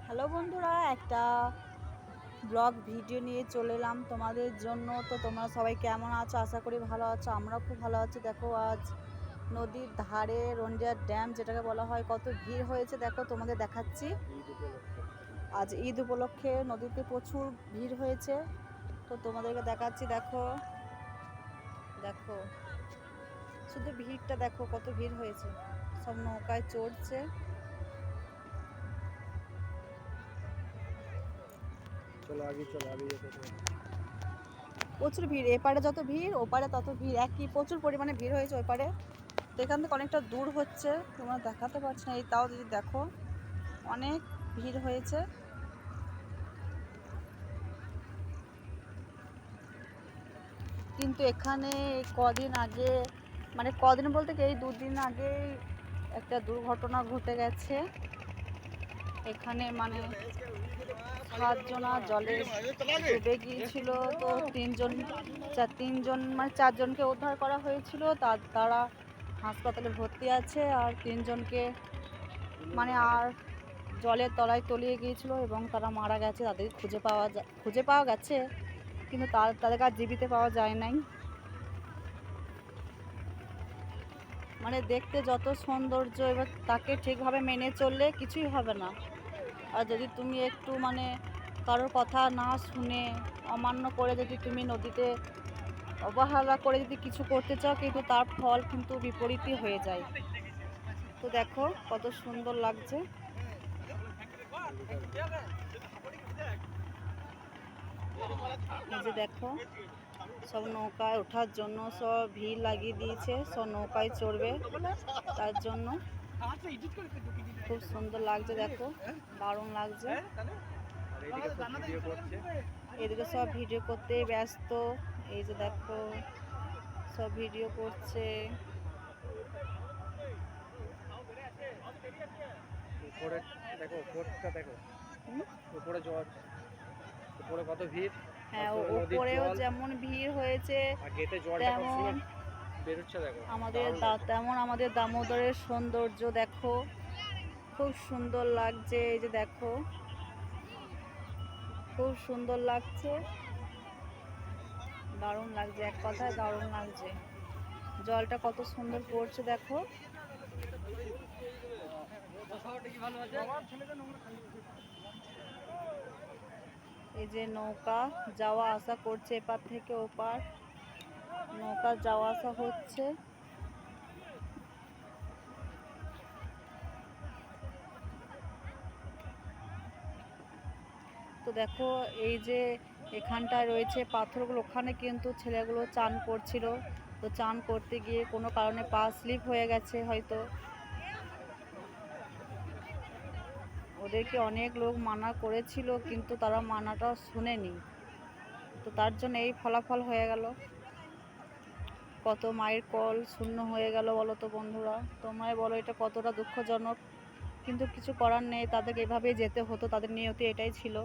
Hello বন্ধুরা, একটা blog video নিয়ে চলে এলাম তোমাদের জন্য। তো তোমরা সবাই কেমন আছো? আশা করি ভালো আছো। আমরা খুব ভালো আছি। দেখো আজ নদীর ধারে রঞ্জিয়া ড্যাম যেটাকে বলা হয়, কত ভিড় হয়েছে দেখো, তোমাদের দেখাচ্ছি। আজ ঈদ উপলক্ষে নদীতে প্রচুর ভিড় হয়েছে, তো তোমাদেরকে দেখাচ্ছি। দেখো দেখো শুধু ভিড়টা দেখো, কত ভিড় হয়েছে, সব নৌকায় চড়ছে। প্রচুর ভিড়, এপারে যত ভিড় ওপারে তত ভিড়, একই প্রচুর পরিমাণে ভিড় হয়েছে ওই পারে। তো এখান থেকে অনেকটা দূর হচ্ছে, তোমরা দেখাতে পারছি না, এই তাও যদি দেখো অনেক ভিড় হয়েছে। কিন্তু এখানে কদিন আগে, মানে কদিন বলতে কি এই দুদিন আগে একটা দুর্ঘটনা ঘটে গেছে। এখানে মানে 7 জনা জলে ডুবে গিয়েছিল। তো তিনজন মানে 4 জনকে উদ্ধার করা হয়েছিল, তারা হাসপাতালে ভর্তি আছে। আর 3 জনকে মানে আর জলের তলায় তলিয়ে গিয়েছিল এবং তারা মারা গেছে। তাদের খুঁজে পাওয়া গেছে, কিন্তু তাদেরকে আর জীবিত পাওয়া যায় নাই। মানে দেখতে যত সৌন্দর্য, এবার তাকে ঠিকভাবে মেনে চললে কিছুই হবে না। আর যদি তুমি একটু মানে কারোর কথা না শুনে অমান্য করে যদি তুমি নদীতে অবহেলা করে যদি কিছু করতে চাও, কিন্তু তার ফল কিন্তু বিপরীতই হয়ে যায়। তো দেখো কত সুন্দর লাগছে। এই যে দেখো, সব নৌকায় ওঠার জন্য সব ভিড় লাগিয়ে দিয়েছে, সব নৌকায় চড়বে তার জন্য। খুব সুন্দর লাগছে, দেখো দারুণ লাগছে। এদিকে সব ভিডিও করতে ব্যস্ত। এই যে দেখো সব ভিডিও করছে। উপরে দেখো, উপরটা দেখো, উপরে জল, উপরে কত ভিড়। হ্যাঁ, উপরেও যেমন ভিড় হয়েছে তেমন বেরোচ্ছে দেখো, আমাদের দামোদরের সৌন্দর্য দেখো, খুব সুন্দর লাগছে। এই যে দেখো খুব সুন্দর লাগছে, দারুণ লাগছে, এক কথায় দারুণ লাগছে। জলটা কত সুন্দর পড়ছে দেখো। এই যে নৌকা যাওয়া আসা করছে, এপার থেকে ওপার নৌকা যাওয়া আসা হচ্ছে। তো দেখো এই যে এখানটায় রয়েছে পাথরগুলো, ওখানে কিন্তু ছেলেগুলো চান করছিল। তো চান করতে গিয়ে কোনো কারণে পা স্লিপ হয়ে গেছে হয়তো, ওদেরকে অনেক লোক মানা করেছিল কিন্তু তারা মানাটা শুনেনি। তো তার জন্য এই ফলাফল হয়ে গেল, কত মায়ের কল শূন্য হয়ে গেল। বলো তো বন্ধুরা, তোমরাই বলো এটা কতটা দুঃখজনক। কিন্তু কিছু করার নেই, তাদেরকে এভাবেই যেতে হতো, তাদের নিয়তি এটাই ছিল।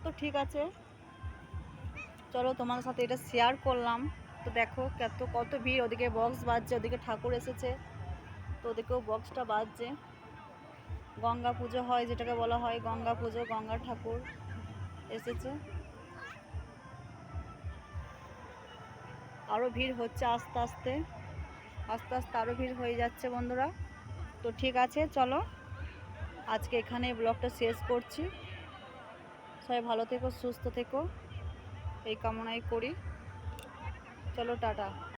তো ঠিক আছে, চলো তোমাদের সাথে এটা শেয়ার করলাম। তো দেখো কত ভিড়, ওদিকে বক্স বাজছে, ওদিকে ঠাকুর এসেছে, তো ওদিকেও বক্সটা বাজছে। গঙ্গা পুজো হয়, যেটাকে বলা হয় গঙ্গা পুজো, গঙ্গার ঠাকুর এসেছে। আরও ভিড় হচ্ছে আস্তে আস্তে আস্তে আস্তে, আরও ভিড় হয়ে যাচ্ছে বন্ধুরা। তো ঠিক আছে, চলো আজকে এখানে ব্লগটা শেষ করছি। সবাই ভালো থেকো, সুস্থ থেকো, এই কামনাই করি। চলো টাটা।